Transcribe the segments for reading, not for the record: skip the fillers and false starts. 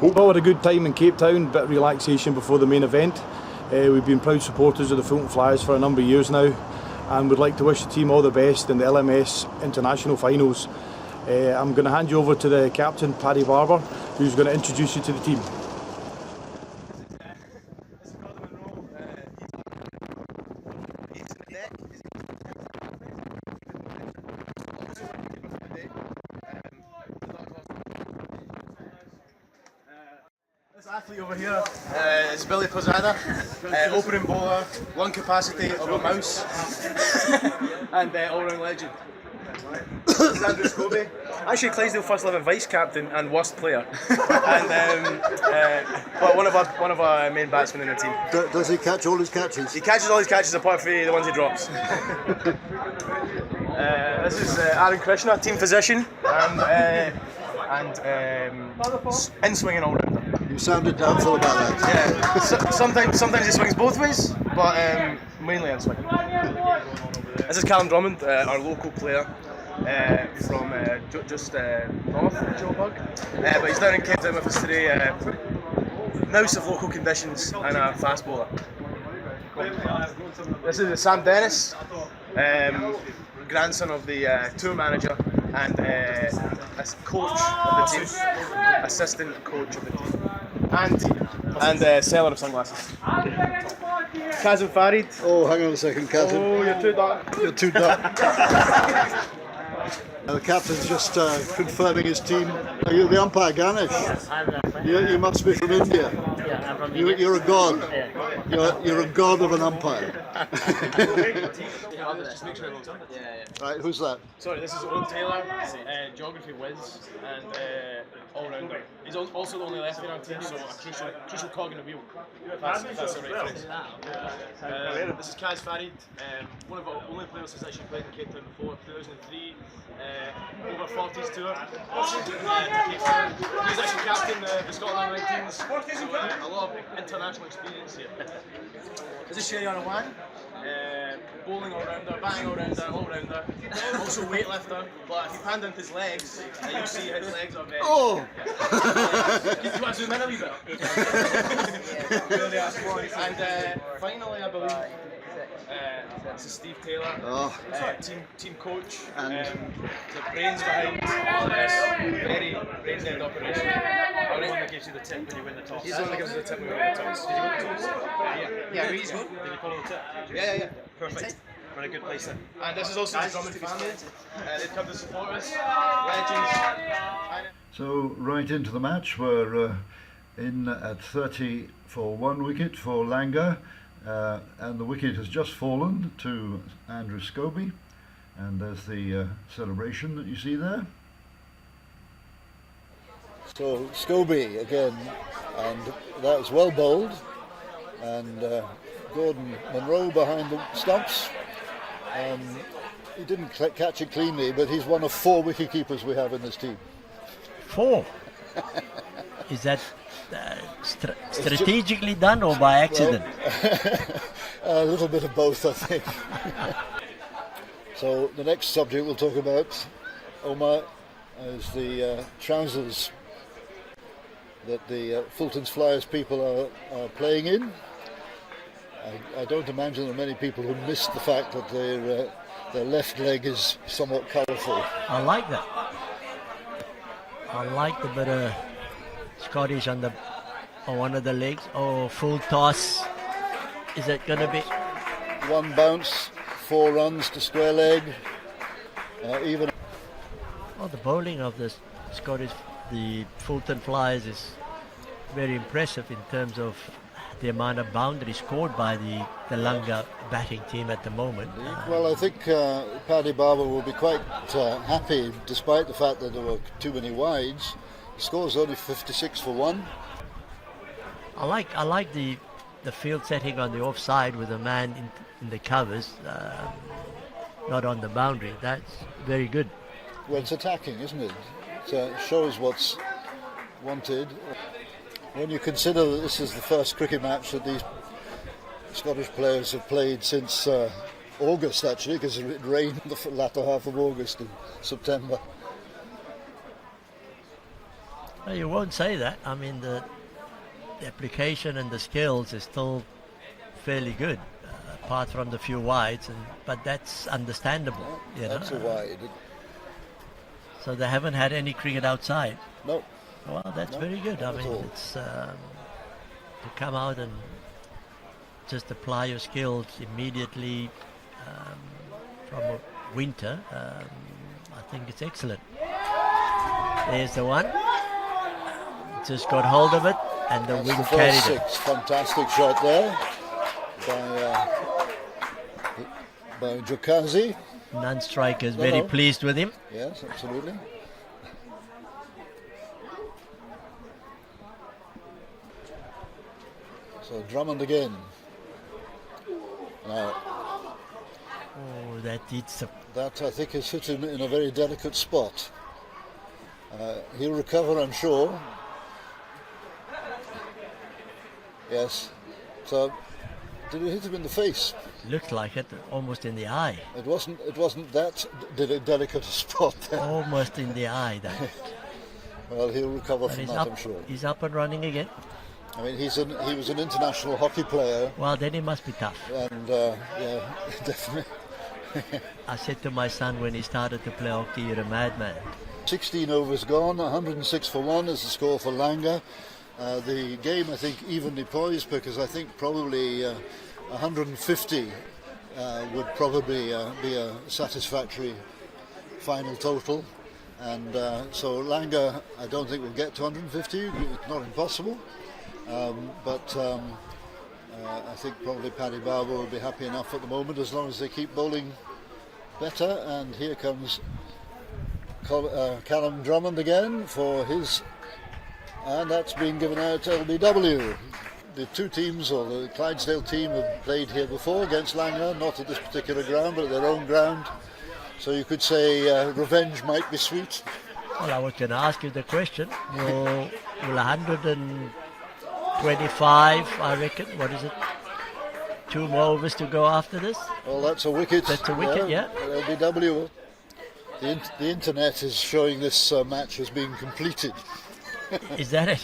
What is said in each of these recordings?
Hope all had a good time in Cape Town, bit of relaxation before the main event. We've been proud supporters of the Fulton Flyers for a number of years now, and would like to wish the team all the best in the LMS International Finals. I'm going to hand you over to the captain, Paddy Barber, who's going to introduce you to the team. This athlete over here is Billy Posada, opening bowler, lung capacity of a mouse, and all-round legend. Andrew Scobie, actually Clydesdale First 11 vice captain and worst player, and but one of our main batsmen in the team. Does he catch all his catches? He catches all his catches apart from the ones he drops. This is Aaron Krishna, team physician, and in-swinging all-rounder. You sounded doubtful about that. Yeah, sometimes he swings both ways, but mainly in-swing. This is Callum Drummond, our local player from just north of Joburg, but he's down in Cape Town with us today. Mouse of local conditions and a fast bowler. This is Sam Dennis, grandson of the tour manager and coach of the team, assistant coach of the team, and seller of sunglasses. Kazim Farid. Oh, hang on a second, Kazim. Oh, you're too dark. You're too dark. The captain's just confirming his team. Are you the umpire, Ganesh? Yes, I'm the umpire. You must be from India. Yeah, I'm from India. You're a god. Yeah. You're a god of an umpire. Just make sure everyone's on it. Right, who's that? Sorry, this is Owen Taylor, geography whiz and all-rounder. He's also the only lefty in our team, so a crucial cog in the wheel. That's the right phrase. This is Kaz Farid, one of our only players who's actually played in Cape Town before, 2003, over 40s tour. He's actually captain the Scotland 19s, so a lot of international experience here. This is Sherry Anawan. Bowling all-rounder, batting all-rounder, also weightlifter, but if you pan down his legs, you'll see his legs are very... Oh! You want to zoom in a wee bit? And finally, I believe, this is Steve Taylor, team coach, and the brains behind this very brain-dead operation. I'm the one that gives you the tip when you win the toss. He's the one that gives you the tip when you win the toss. Did you win the toss? Yeah, he's good. Did you follow the tip? Yeah. Perfect. We're in a good place then. And this is also the Drummond family. They've come to support us. Legends. So right into the match, we're in at 30 for 1 wicket for Langa, and the wicket has just fallen to Andrew Scobie, and there's the celebration that you see there. So Scobie again, and that was well bowled, and Gordon Monroe behind the stumps. He didn't catch it cleanly, but he's one of 4 wicket-keepers we have in this team. 4? Is that strategically done or by accident? Well, a little bit of both, I think. So the next subject we'll talk about, Omar, is the trousers that the Fulton's Flyers people are playing in. I don't imagine there are many people who missed the fact that their left leg is somewhat colourful. I like that. I like the bit of Scottish on one of the legs. Oh, full toss. Is it going to be? 1 bounce, 4 runs to square leg. Even. Oh, the bowling of the Fulton Flyers is very impressive in terms of the amount of boundaries scored by the Langa batting team at the moment. Well, I think Paddy Barber will be quite happy, despite the fact that there were too many wides. The score's only 56 for 1. I like the field setting on the offside with a man in the covers, not on the boundary. That's very good. Well, it's attacking, isn't it? It shows what's wanted. When you consider that this is the first cricket match that these Scottish players have played since August, actually, because it rained the latter half of August and September. Well, you won't say that. I mean, the application and the skills is still fairly good, apart from the few wides, but that's understandable. You know? That's a wide. So they haven't had any cricket outside. No. Well, that's very good. I mean, it's to come out and just apply your skills immediately from a winter. I think it's excellent. There's the one. Just got hold of it, and the wind carried it. Fantastic shot there by Jokazi. Non-strikers very pleased with him. Yes, absolutely. So Drummond again. Now, that hits. That I think is hit in a very delicate spot. He'll recover, I'm sure. Yes. So, did it hit him in the face? Looked like it, almost in the eye. It wasn't that delicate a spot there. Almost in the eye, that. Well, he'll recover from that, I'm sure. He's up and running again. I mean, he was an international hockey player. Well, then he must be tough. And yeah, definitely. I said to my son when he started to play hockey, you're a madman. 16 overs gone, 106 for 1 is the score for Langa. The game, I think, evenly poised, because I think probably 150 would probably be a satisfactory final total. And so Langa, I don't think will get to 150. It's not impossible. But I think probably Paddy Barber will be happy enough at the moment, as long as they keep bowling better. And here comes Callum Drummond again for his, and that's been given out to LBW. The two teams, or the Clydesdale team, have played here before against Langa, not at this particular ground, but at their own ground. So you could say revenge might be sweet. Well, I was going to ask you the question. Will 125, I reckon, what is it? 2 more overs to go after this? Well, that's a wicket. That's a wicket, yeah. LBW. The internet is showing this match as being completed. Is that it?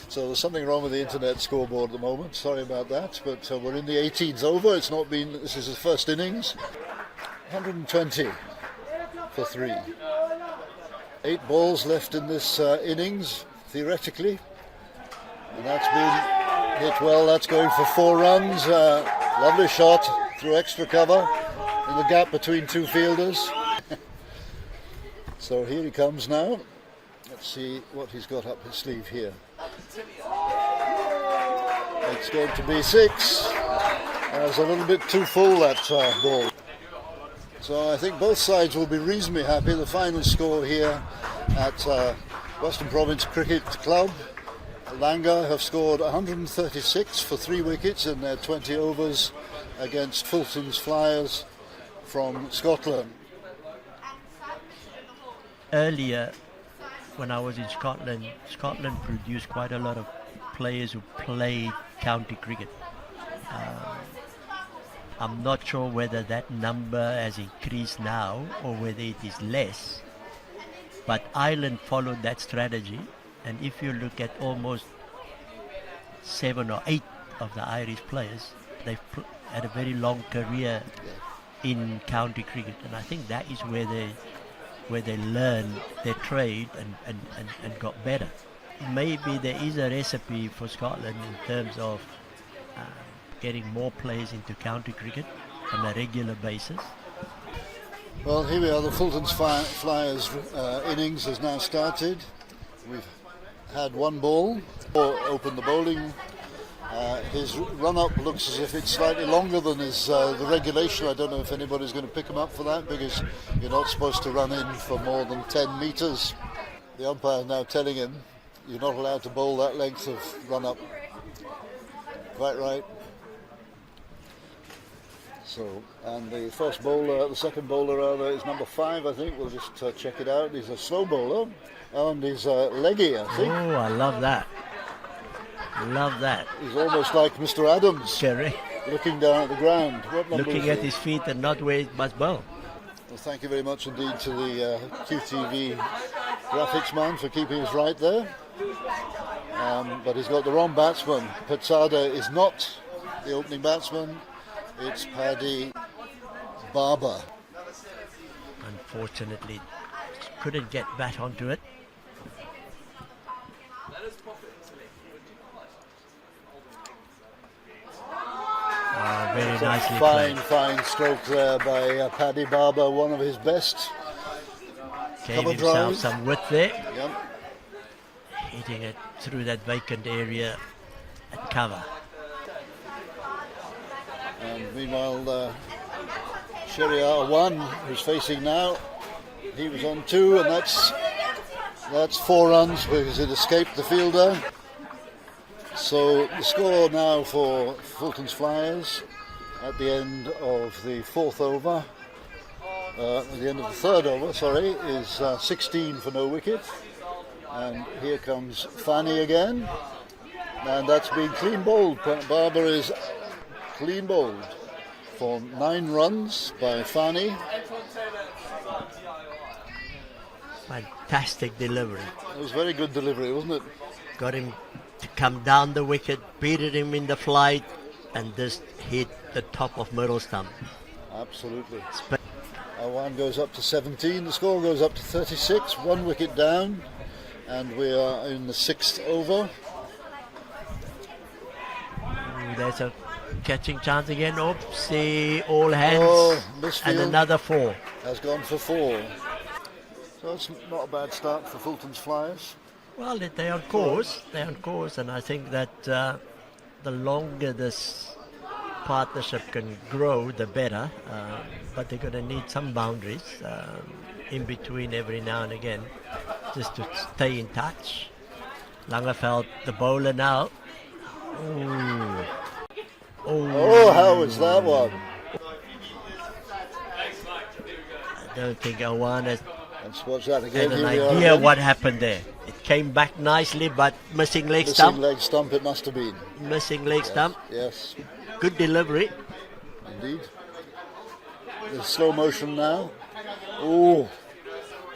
So there's something wrong with the internet scoreboard at the moment. Sorry about that, but we're in the 18th over. It's not been. This is the first innings. 120 for 3. 8 balls left in this innings, theoretically, and that's been hit well. That's going for 4 runs. Lovely shot through extra cover in the gap between 2 fielders. So here he comes now. Let's see what he's got up his sleeve here. It's going to be 6. That was a little bit too full, that ball. So I think both sides will be reasonably happy. The final score here at Western Province Cricket Club. Langa have scored 136 for 3 wickets in their 20 overs against Fulton's Flyers from Scotland. Earlier, when I was in Scotland produced quite a lot of players who played county cricket. I'm not sure whether that number has increased now or whether it is less, but Ireland followed that strategy, and if you look at almost 7 or 8 of the Irish players, they've had a very long career in county cricket, and I think that is where they learned their trade and got better. Maybe there is a recipe for Scotland in terms of getting more players into county cricket on a regular basis. Well, here we are. The Fulton's Flyers innings has now started. We've had 1 ball. Open the bowling. His run-up looks as if it's slightly longer than the regulation. I don't know if anybody's going to pick him up for that, because you're not supposed to run in for more than 10 metres. The umpire is now telling him you're not allowed to bowl that length of run-up. Quite right. So, and the second bowler rather, is number 5, I think. We'll just check it out. He's a slow bowler, and he's leggy, I think. Oh, I love that. Love that. He's almost like Mr. Adams. Correct. Looking down at the ground. What number looking at his feet and not where it must bowl. Well, thank you very much indeed to the QTV graphics man for keeping us right there. But he's got the wrong batsman. Patsada is not the opening batsman. It's Paddy Barber. Unfortunately, couldn't get back onto it. Very nicely played. Fine stroke there by Paddy Barber, one of his best. Gave himself drives. some width there. Yep. Hitting it through that vacant area at cover. And meanwhile, Sheriar 1, who's facing now, he was on 2, and that's 4 runs because it escaped the fielder. So the score now for Fulton's Flyers at the end of the 4th over, at the end of the 3rd over, sorry, is 16 for no wicket. And here comes Fanny again, and that's been clean bowled. Barber is clean bowled for 9 runs by Fanny. Fantastic delivery. It was very good delivery, wasn't it? Got him to come down the wicket, beated him in the flight, and just hit the top of middle stump. Absolutely. One goes up to 17, the score goes up to 36, 1 wicket down, and we are in the 6th over. There's a catching chance again. Oopsie, all hands, and Misfield another 4. has gone for 4. So it's not a bad start for Fulton's Flyers. Well, they're on course. They're on course, and I think that the longer this partnership can grow, the better. But they're going to need some boundaries in between every now and again, just to stay in touch. Langa felt the bowler now. Ooh. Oh, how was that one? I don't think Awan has Let's watch that again. had an Here we are idea again. what happened there. It came back nicely, but missing leg Missing stump. leg stump it must have been. Missing leg stump. Yes, Good delivery. indeed. The slow motion now. Oh,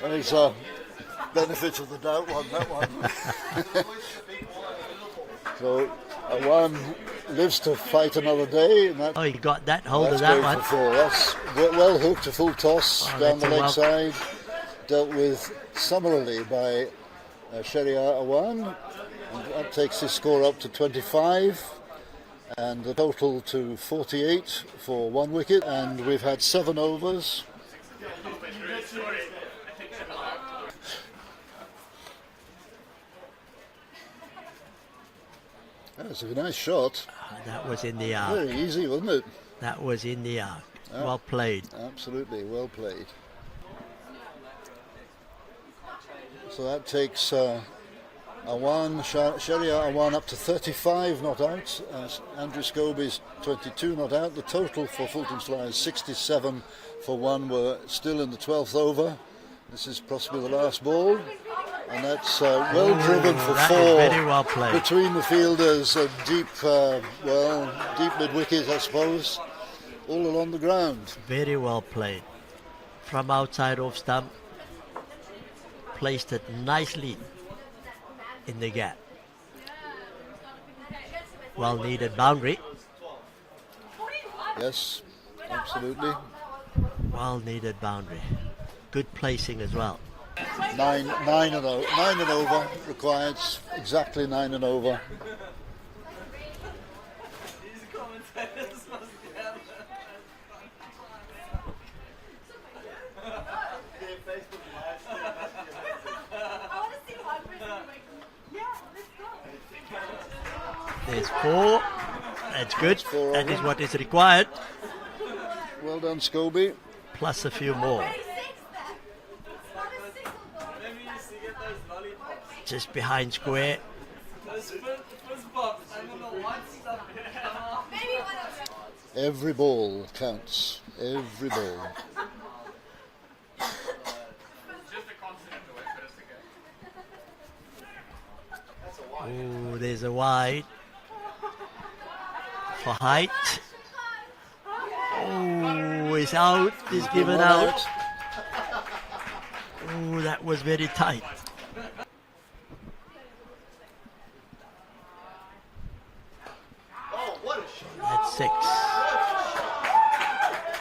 and it's a benefit of the doubt one, that one. So, one lives to fight another day, and Oh, he got that hold of that's that going one. for 4. That's well hooked, a full toss Oh, down that's the a leg side, dealt with summarily by Sheriar Awan. And that takes his score up to 25, and the total to 48 for 1 wicket. And we've had 7 overs. That's a nice shot. That was in the arc. Very easy, wasn't it? That was in the arc. Well played. Absolutely, well played. So that takes Sheriar Awan up to 35 not out. Andrew Scobie's 22 not out. The total for Fulton's Flyers 67 for 1. We're still in the 12th over. This is possibly the last ball. And that's well driven for that 4. is very well played. Between the fielders, deep mid-wicket, I suppose, all along the ground. Very well played. From outside off stump. Placed it nicely in the gap. Well needed boundary. Yes, absolutely. Well needed boundary. Good placing as well. 9 and over required. Exactly 9 and over. There's 4. That's good. 4 That over. is what is required. Well done, Scobie. Plus a few more. Just behind square. Every ball counts. Every ball. Oh, there's a wide. For height. Oh, it's out. It's given One out. Oh, that was very tight. That's 6.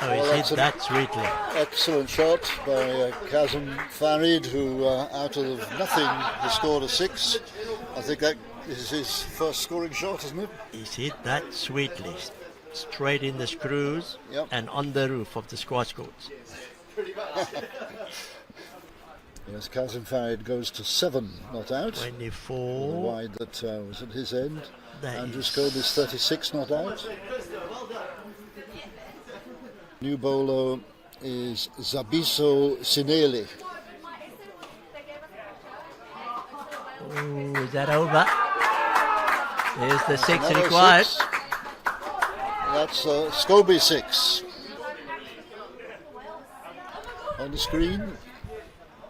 Oh, he hit that sweetly. Excellent shot by Kazim Farid, who out of nothing has scored a 6. I think that is his first scoring shot, isn't it? He's hit that sweetly. Straight in the screws and on the roof of the squash courts. Yes, Kazim Farid goes to 7, not out. 24. The wide that was at his end. That Andrew is- Scobie's 36, not out. New bowler is Zabiso Sineli. Oh, is that over? There's the 6 Another required. 6. That's Scobie 6 on the screen,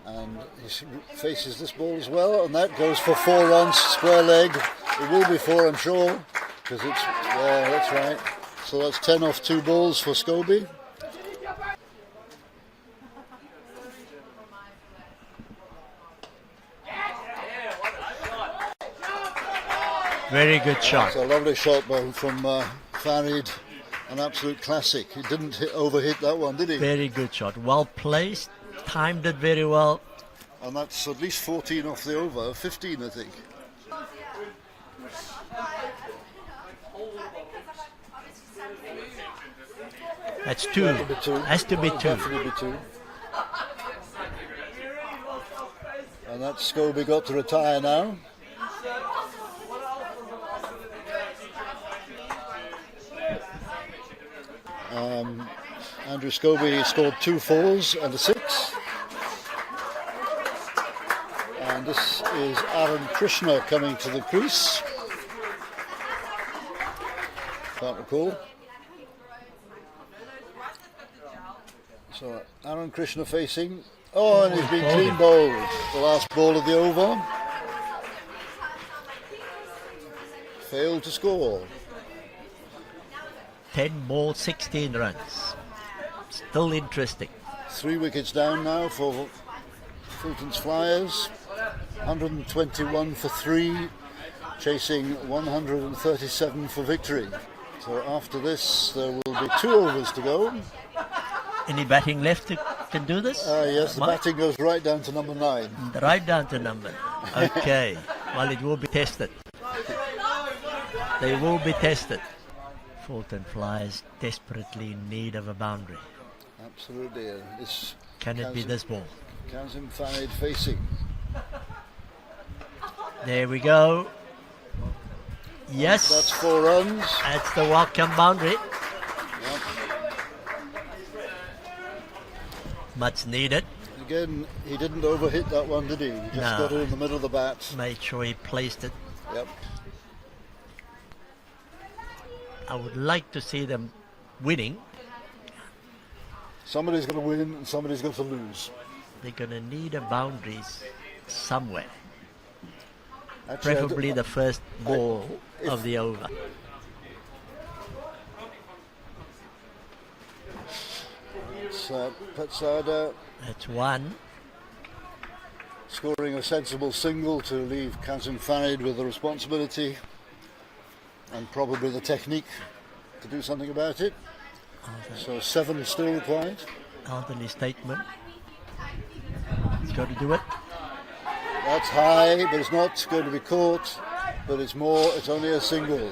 and he faces this ball as well, and that goes for 4 runs, square leg. It will be 4, I'm sure, because it's that's right. So that's 10 off 2 balls for Scobie. Very good shot. It's a lovely shot from Farid, an absolute classic. He didn't overhit that one, did he? Very good shot. Well placed. Timed it very well. And that's at least 14 off the over, 15 I think. That's 2. That'll be 2. Has to be 2. Definitely 2. And that's Scobie got to retire now. Andrew Scobie scored 2 4s and a 6. And this is Aaron Krishna coming to the crease. Can't recall. So Aaron Krishna facing. Oh, and he's been clean bowled. The last ball of the over. Failed to score. 10 balls, 16 runs. Still interesting. 3 wickets down now for Fulton's Flyers. 121 for 3, chasing 137 for victory. So after this, there will be 2 overs to go. Any batting left to can do this? Yes, the Mike? batting goes right down to number 9. Right down to number. Okay. Well, it will be tested. They will be tested. Fulton Flyers desperately in need of a boundary. Absolutely. Can it be this ball? Kazim Farid facing. There we go. Yes. That's 4 runs. That's the welcome boundary. Yep. Much needed. Again, he didn't overhit that one, did he? He just No. got it in the middle of the bat. Made sure he placed it. Yep. I would like to see them winning. Somebody's going to win and somebody's going to lose. They're going to need a boundaries somewhere. Actually, Preferably the first ball if- of the over. It's Patsada That's 1. scoring a sensible single to leave Kazim Farid with the responsibility and probably the technique to do something about it. So 7 still required. Elderly statement. He's got to do it. That's high, but it's not going to be caught. But it's only a single.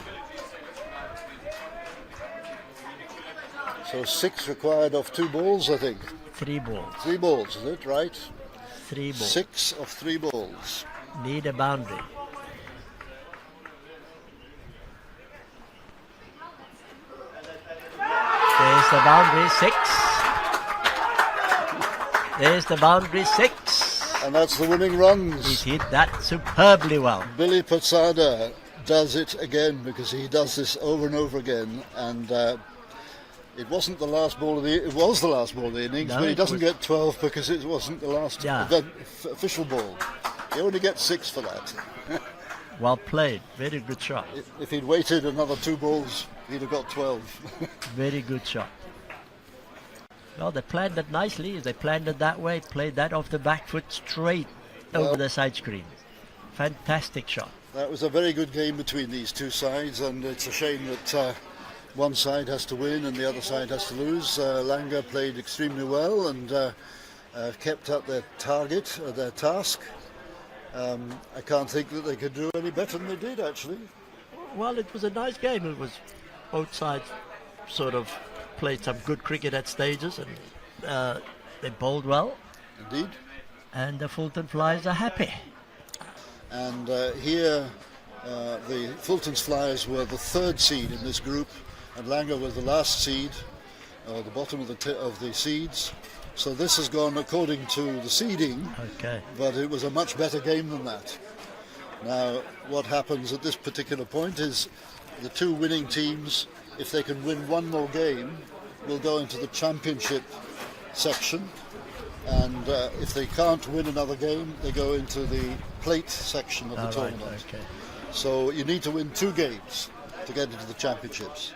So 6 required off 2 balls, I think. 3 balls. 3 balls, is it? Right? 3 balls. 6 of 3 balls. Need a boundary. There's the boundary, 6. There's the boundary, 6. And that's the winning runs. He's hit that superbly well. Billy Patsada does it again because he does this over and over again. And it wasn't the last ball of the... It was the last ball of the innings, No, but he it doesn't was- get 12 because it wasn't the last Yeah. official ball. He only gets 6 for that. Well played. Very good shot. If he'd waited another 2 balls, he'd have got 12. Very good shot. Oh, they planned it nicely. They planned it that way, played that off the back foot straight over the side screen. Fantastic shot. That was a very good game between these two sides, and it's a shame that one side has to win and the other side has to lose. Langa played extremely well and kept up their target, their task. I can't think that they could do any better than they did, actually. Well, it was a nice game. It was both sides sort of played some good cricket at stages, and they bowled well. Indeed. And the Fulton Flyers are happy. And here the Fulton's Flyers were the third seed in this group, and Langa was the last seed, the bottom of the seeds. So this has gone according to the seeding, but it was a much better game than that. Now, what happens at this particular point is the two winning teams, if they can win one more game, will go into the championship section, and if they can't win another game, they go into the plate section of the tournament. Right, okay. So you need to win 2 games to get into the championships.